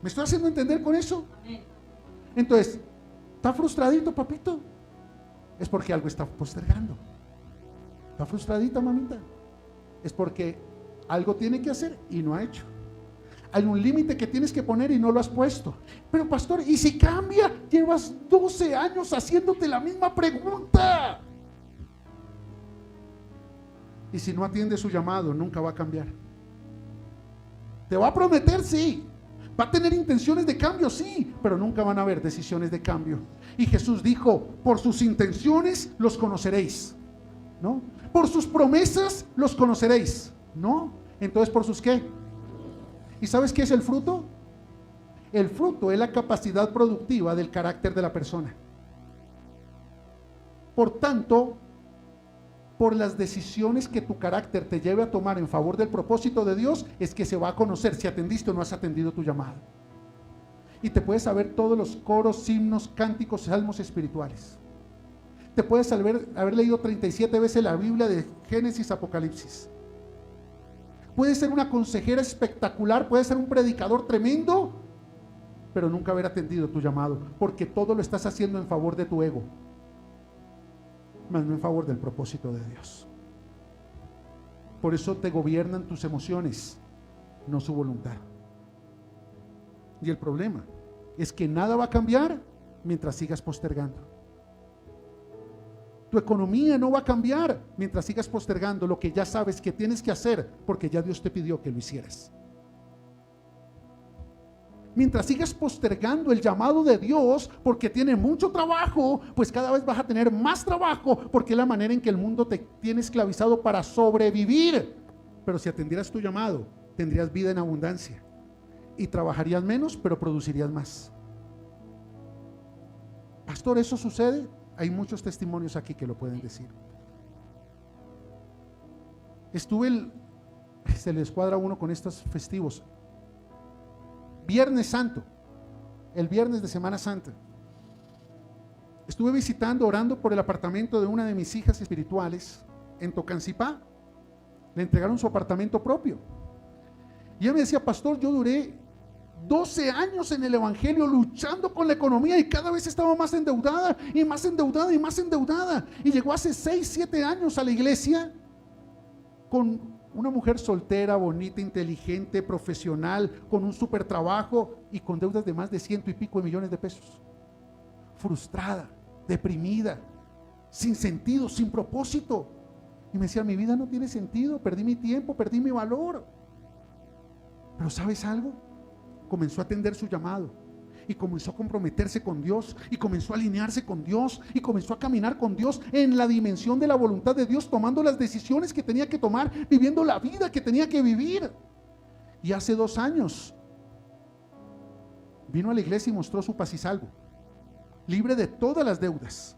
¿Me estoy haciendo entender con eso? Entonces, ¿está frustradito, papito? Es porque algo está postergando. ¿Está frustradita, mamita? Es porque algo tiene que hacer y no ha hecho. Hay un límite que tienes que poner y no lo has puesto. Pero pastor, ¿y si cambia? Llevas 12 años haciéndote la misma pregunta. Y si no atiende su llamado, nunca va a cambiar. Te va a prometer, sí. Va a tener intenciones de cambio, sí, pero nunca van a haber decisiones de cambio. Y Jesús dijo, por sus intenciones los conoceréis, ¿no? Por sus promesas los conoceréis, ¿no? Entonces, ¿por sus qué? ¿Y sabes qué es el fruto? El fruto es la capacidad productiva del carácter de la persona. Por tanto, por las decisiones que tu carácter te lleve a tomar en favor del propósito de Dios, es que se va a conocer si atendiste o no has atendido tu llamado. Y te puedes saber todos los coros, himnos, cánticos, salmos espirituales. Te puedes haber leído 37 veces la Biblia de Génesis, Apocalipsis. Puedes ser una consejera espectacular, puedes ser un predicador tremendo, pero nunca haber atendido tu llamado, porque todo lo estás haciendo en favor de tu ego, más no en favor del propósito de Dios. Por eso te gobiernan tus emociones, no su voluntad. Y el problema es que nada va a cambiar mientras sigas postergando. Tu economía no va a cambiar mientras sigas postergando lo que ya sabes que tienes que hacer, porque ya Dios te pidió que lo hicieras. Mientras sigas postergando el llamado de Dios porque tiene mucho trabajo, pues cada vez vas a tener más trabajo, porque es la manera en que el mundo te tiene esclavizado para sobrevivir. Pero si atendieras tu llamado, tendrías vida en abundancia y trabajarías menos, pero producirías más. Pastor, ¿eso sucede? Hay muchos testimonios aquí que lo pueden decir. Se les cuadra uno con estos festivos. Viernes Santo, el viernes de Semana Santa, estuve visitando, orando por el apartamento de una de mis hijas espirituales en Tocancipá. Le entregaron su apartamento propio y ella me decía, pastor, yo duré 12 años en el evangelio luchando con la economía y cada vez estaba más endeudada y más endeudada y más endeudada. Y llegó hace 6, 7 años a la iglesia con una mujer soltera, bonita, inteligente, profesional, con un super trabajo y con deudas de más de 100 y pico de millones de pesos. Frustrada, deprimida, sin sentido, sin propósito. Y me decía, mi vida no tiene sentido, perdí mi tiempo, perdí mi valor. Pero ¿sabes algo? Comenzó a atender su llamado y comenzó a comprometerse con Dios y comenzó a alinearse con Dios y comenzó a caminar con Dios en la dimensión de la voluntad de Dios, tomando las decisiones que tenía que tomar, viviendo la vida que tenía que vivir. Y hace 2 años vino a la iglesia y mostró su paz y salvo, libre de todas las deudas.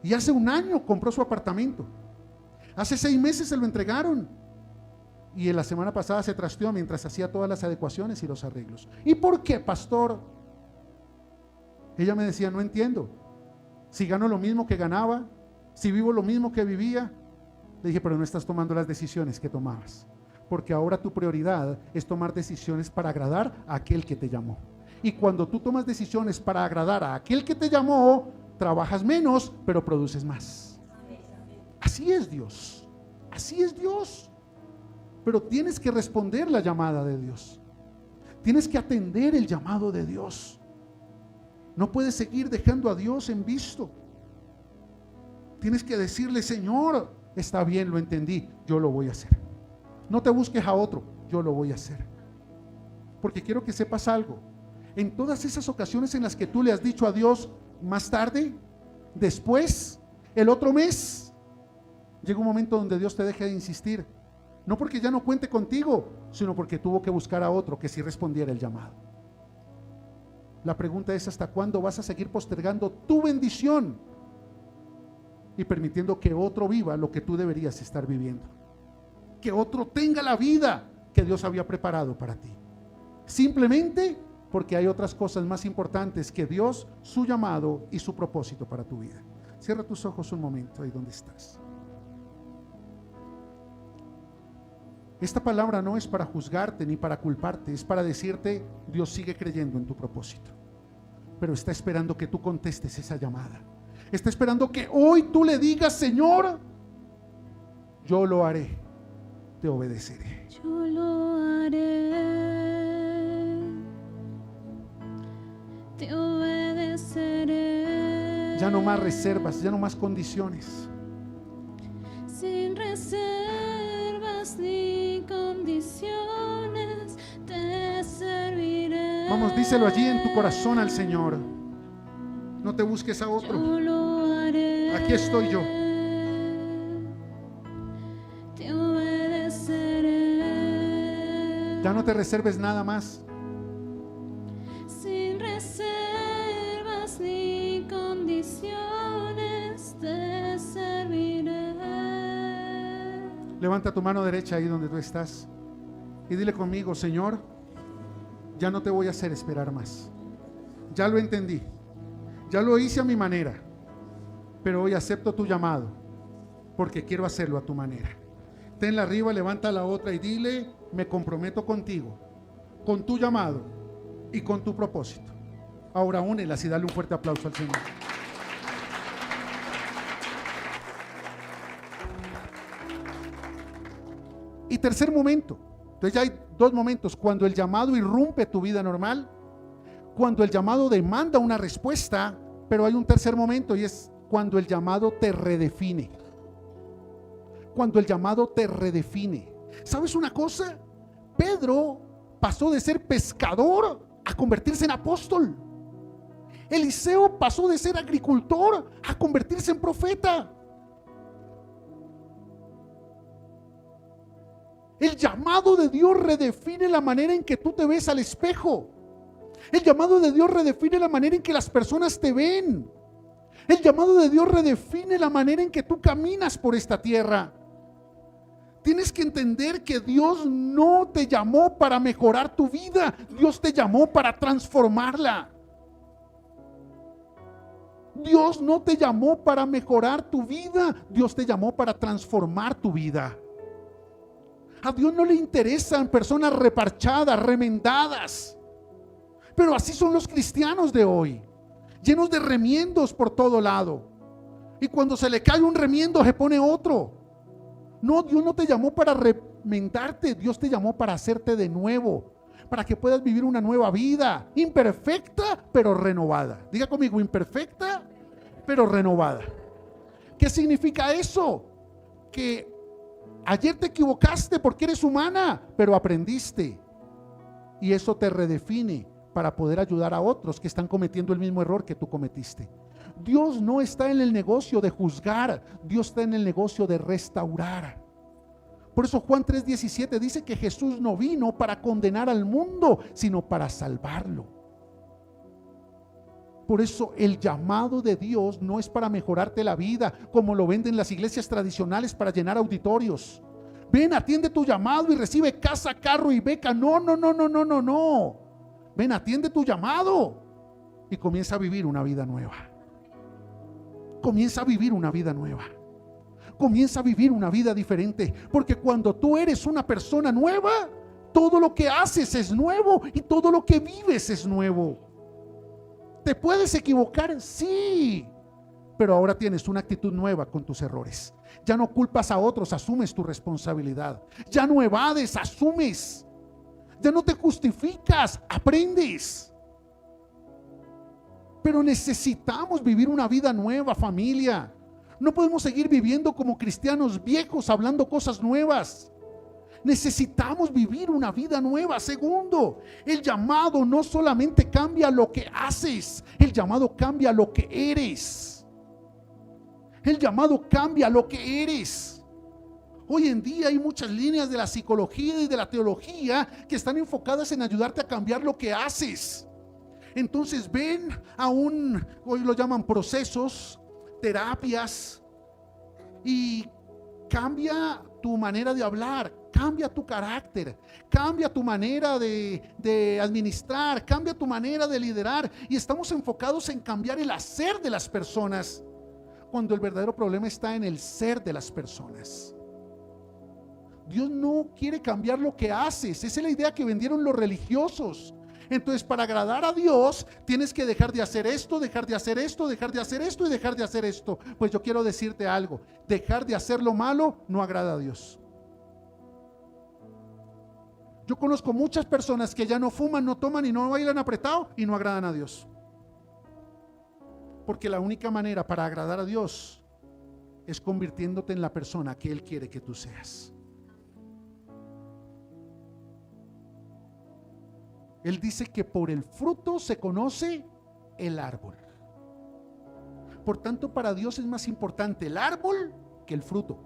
Y hace 1 año compró su apartamento. Hace 6 meses se lo entregaron. Y en la semana pasada se trasteó mientras hacía todas las adecuaciones y los arreglos. ¿Y por qué, pastor? Ella me decía, no entiendo. Si gano lo mismo que ganaba, si vivo lo mismo que vivía. Le dije, pero no estás tomando las decisiones que tomabas. Porque ahora tu prioridad es tomar decisiones para agradar a aquel que te llamó. Y cuando tú tomas decisiones para agradar a aquel que te llamó, trabajas menos, pero produces más. Así es Dios. Así es Dios. Pero tienes que responder la llamada de Dios. Tienes que atender el llamado de Dios. No puedes seguir dejando a Dios en visto. Tienes que decirle, Señor, está bien, lo entendí, yo lo voy a hacer. No te busques a otro, yo lo voy a hacer. Porque quiero que sepas algo. En todas esas ocasiones en las que tú le has dicho a Dios, más tarde, después, el otro mes, llega un momento donde Dios te deja de insistir. No porque ya no cuente contigo, sino porque tuvo que buscar a otro que sí respondiera el llamado. La pregunta es, ¿hasta cuándo vas a seguir postergando tu bendición y permitiendo que otro viva lo que tú deberías estar viviendo? Que otro tenga la vida que Dios había preparado para ti. Simplemente porque hay otras cosas más importantes que Dios, su llamado y su propósito para tu vida. Cierra tus ojos un momento ahí donde estás. Esta palabra no es para juzgarte ni para culparte, es para decirte, Dios sigue creyendo en tu propósito, pero está esperando que tú contestes esa llamada. Está esperando que hoy tú le digas, Señor, yo lo haré, te obedeceré. Yo lo haré, te obedeceré. Ya no más reservas, ya no más condiciones. Sin reservas ni condiciones te serviré. Vamos, díselo allí en tu corazón al Señor. No te busques a otro. Yo lo haré. Aquí estoy yo. Te obedeceré. Ya no te reserves nada más. Sin reservas ni condiciones te serviré. Levanta tu mano derecha ahí donde tú estás y dile conmigo, Señor, ya no te voy a hacer esperar más. Ya lo entendí, ya lo hice a mi manera, pero hoy acepto tu llamado porque quiero hacerlo a tu manera. Tenla arriba, levanta la otra y dile, me comprometo contigo, con tu llamado y con tu propósito. Ahora únelas y dale un fuerte aplauso al Señor. Y tercer momento, entonces ya hay 2 momentos: cuando el llamado irrumpe tu vida normal, cuando el llamado demanda una respuesta, pero hay un tercer momento y es cuando el llamado te redefine. Cuando el llamado te redefine. ¿Sabes una cosa? Pedro pasó de ser pescador a convertirse en apóstol. Eliseo pasó de ser agricultor a convertirse en profeta. El llamado de Dios redefine la manera en que tú te ves al espejo. El llamado de Dios redefine la manera en que las personas te ven. El llamado de Dios redefine la manera en que tú caminas por esta tierra. Tienes que entender que Dios no te llamó para mejorar tu vida. Dios te llamó para transformarla. Dios no te llamó para mejorar tu vida. Dios te llamó para transformar tu vida. A Dios no le interesan personas reparchadas, remendadas. Pero así son los cristianos de hoy, llenos de remiendos por todo lado. Y cuando se le cae un remiendo, se pone otro. No, Dios no te llamó para remendarte, Dios te llamó para hacerte de nuevo, para que puedas vivir una nueva vida, imperfecta pero renovada. Diga conmigo, imperfecta pero renovada. ¿Qué significa eso? Que ayer te equivocaste porque eres humana, pero aprendiste. Y eso te redefine para poder ayudar a otros que están cometiendo el mismo error que tú cometiste. Dios no está en el negocio de juzgar, Dios está en el negocio de restaurar. Por eso Juan 3:17 dice que Jesús no vino para condenar al mundo, sino para salvarlo. Por eso el llamado de Dios no es para mejorarte la vida, como lo venden las iglesias tradicionales para llenar auditorios. Ven, atiende tu llamado y recibe casa, carro y beca. No. Ven, atiende tu llamado y comienza a vivir una vida nueva. Comienza a vivir una vida nueva. Comienza a vivir una vida diferente. Porque cuando tú eres una persona nueva, todo lo que haces es nuevo y todo lo que vives es nuevo. ¿Te puedes equivocar? Sí. Pero ahora tienes una actitud nueva con tus errores. Ya no culpas a otros, asumes tu responsabilidad. Ya no evades, asumes. Ya no te justificas, aprendes. Pero necesitamos vivir una vida nueva, familia. No podemos seguir viviendo como cristianos viejos, hablando cosas nuevas. Necesitamos vivir una vida nueva. Segundo, el llamado no solamente cambia lo que haces, el llamado cambia lo que eres. El llamado cambia lo que eres. Hoy en día hay muchas líneas de la psicología y de la teología que están enfocadas en ayudarte a cambiar lo que haces. Entonces ven hoy lo llaman procesos, terapias, y cambia tu manera de hablar, cambia tu carácter, cambia tu manera de administrar, cambia tu manera de liderar. Y estamos enfocados en cambiar el hacer de las personas, cuando el verdadero problema está en el ser de las personas. Dios no quiere cambiar lo que haces. Esa es la idea que vendieron los religiosos. Entonces, para agradar a Dios, tienes que dejar de hacer esto, dejar de hacer esto, dejar de hacer esto y dejar de hacer esto. Pues yo quiero decirte algo: dejar de hacer lo malo no agrada a Dios. Yo conozco muchas personas que ya no fuman, no toman y no bailan apretado y no agradan a Dios. Porque la única manera para agradar a Dios es convirtiéndote en la persona que Él quiere que tú seas. Él dice que por el fruto se conoce el árbol. Por tanto, para Dios es más importante el árbol que el fruto.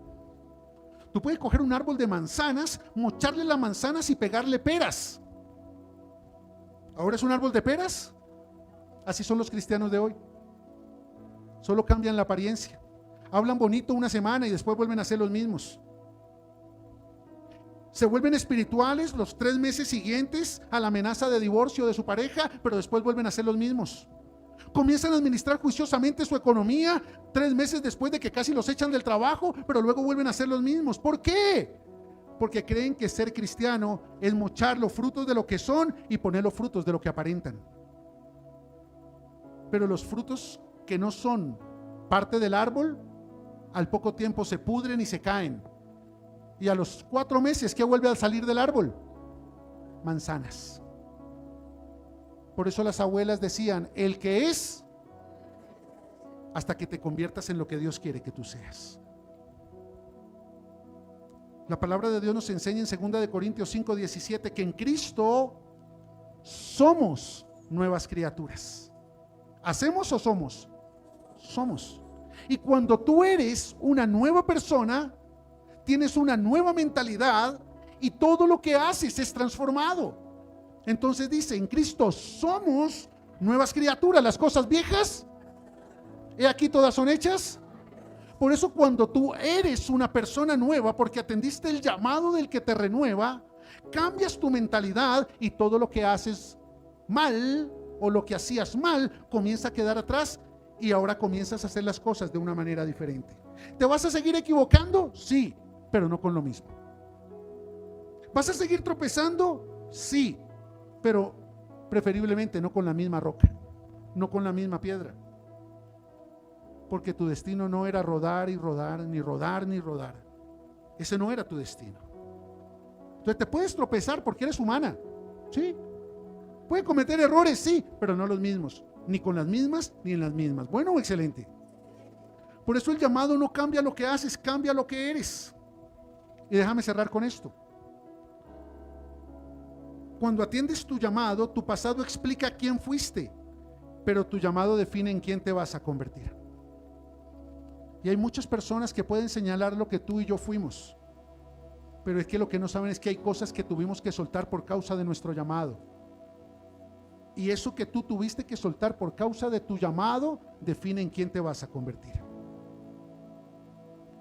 Tú puedes coger un árbol de manzanas, mocharle las manzanas y pegarle peras. ¿Ahora es un árbol de peras? Así son los cristianos de hoy. Solo cambian la apariencia. Hablan bonito una semana y después vuelven a ser los mismos. Se vuelven espirituales los 3 meses siguientes a la amenaza de divorcio de su pareja, pero después vuelven a ser los mismos. Comienzan a administrar juiciosamente su economía 3 meses después de que casi los echan del trabajo, pero luego vuelven a ser los mismos. ¿Por qué? Porque creen que ser cristiano es mochar los frutos de lo que son y poner los frutos de lo que aparentan. Pero los frutos que no son parte del árbol, al poco tiempo se pudren y se caen. Y a los 4 meses, ¿qué vuelve a salir del árbol? Manzanas. Por eso las abuelas decían: el que es, hasta que te conviertas en lo que Dios quiere que tú seas. La palabra de Dios nos enseña en 2 Corintios 5:17 que en Cristo somos nuevas criaturas. ¿Hacemos o somos? Somos. Y cuando tú eres una nueva persona, tienes una nueva mentalidad y todo lo que haces es transformado. Entonces dice: en Cristo somos nuevas criaturas, las cosas viejas, he aquí todas son hechas. Por eso cuando tú eres una persona nueva, porque atendiste el llamado del que te renueva, cambias tu mentalidad y todo lo que haces mal o lo que hacías mal comienza a quedar atrás y ahora comienzas a hacer las cosas de una manera diferente. ¿Te vas a seguir equivocando? Sí, pero no con lo mismo. ¿Vas a seguir tropezando? Sí, pero preferiblemente no con la misma roca, no con la misma piedra. Porque tu destino no era rodar y rodar, ni rodar, ni rodar. Ese no era tu destino. Entonces te puedes tropezar porque eres humana, ¿sí? Puede cometer errores, sí, pero no los mismos, ni con las mismas, ni en las mismas. Bueno, excelente. Por eso el llamado no cambia lo que haces, cambia lo que eres. Y déjame cerrar con esto. Cuando atiendes tu llamado, tu pasado explica quién fuiste, pero tu llamado define en quién te vas a convertir. Y hay muchas personas que pueden señalar lo que tú y yo fuimos, pero es que lo que no saben es que hay cosas que tuvimos que soltar por causa de nuestro llamado. Y eso que tú tuviste que soltar por causa de tu llamado define en quién te vas a convertir.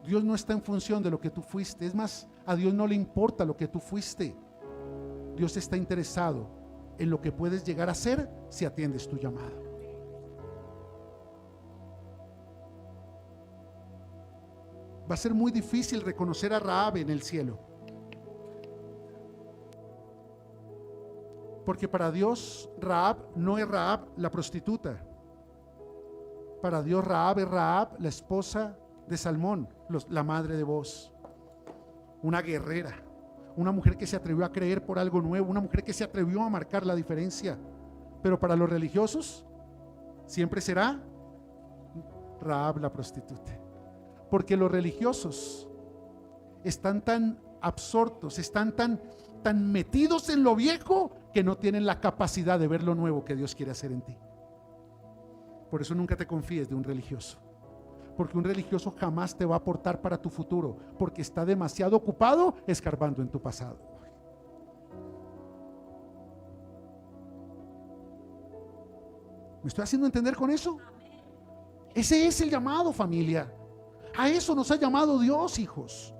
Dios no está en función de lo que tú fuiste. Es más, a Dios no le importa lo que tú fuiste. Dios está interesado en lo que puedes llegar a ser si atiendes tu llamado. Va a ser muy difícil reconocer a Rahab en el cielo, porque para Dios Rahab no es Rahab la prostituta. Para Dios Rahab es Rahab, la esposa de Salmón, la madre de Booz, una guerrera, una mujer que se atrevió a creer por algo nuevo, una mujer que se atrevió a marcar la diferencia. Pero para los religiosos siempre será Rahab la prostituta, porque los religiosos están tan absortos, están tan metidos en lo viejo que no tienen la capacidad de ver lo nuevo que Dios quiere hacer en ti. Por eso nunca te confíes de un religioso, porque un religioso jamás te va a aportar para tu futuro, porque está demasiado ocupado escarbando en tu pasado. ¿Me estoy haciendo entender con eso? Ese es el llamado, familia. A eso nos ha llamado Dios, hijos.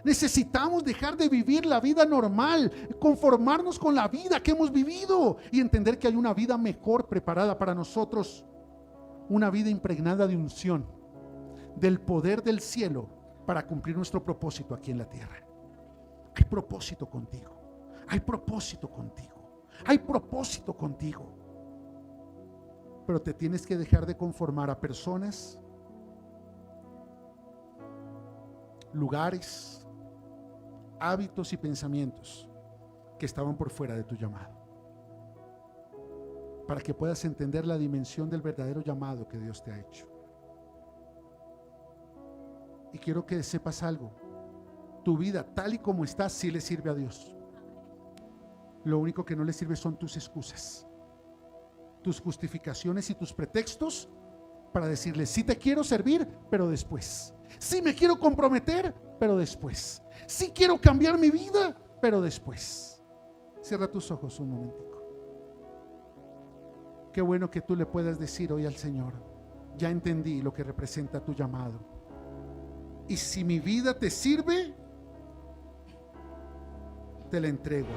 Necesitamos dejar de vivir la vida normal, conformarnos con la vida que hemos vivido y entender que hay una vida mejor preparada para nosotros, una vida impregnada de unción, del poder del cielo para cumplir nuestro propósito aquí en la tierra. Hay propósito contigo, hay propósito contigo, hay propósito contigo. Pero te tienes que dejar de conformar a personas, lugares, hábitos y pensamientos que estaban por fuera de tu llamado, para que puedas entender la dimensión del verdadero llamado que Dios te ha hecho. Y quiero que sepas algo: tu vida tal y como está sí le sirve a Dios. Lo único que no le sirve son tus excusas, tus justificaciones y tus pretextos para decirle: sí te quiero servir, pero después; sí me quiero comprometer, pero después; sí quiero cambiar mi vida, pero después. Cierra tus ojos un momentico. Qué bueno que tú le puedas decir hoy al Señor: ya entendí lo que representa tu llamado, y si mi vida te sirve, te la entrego.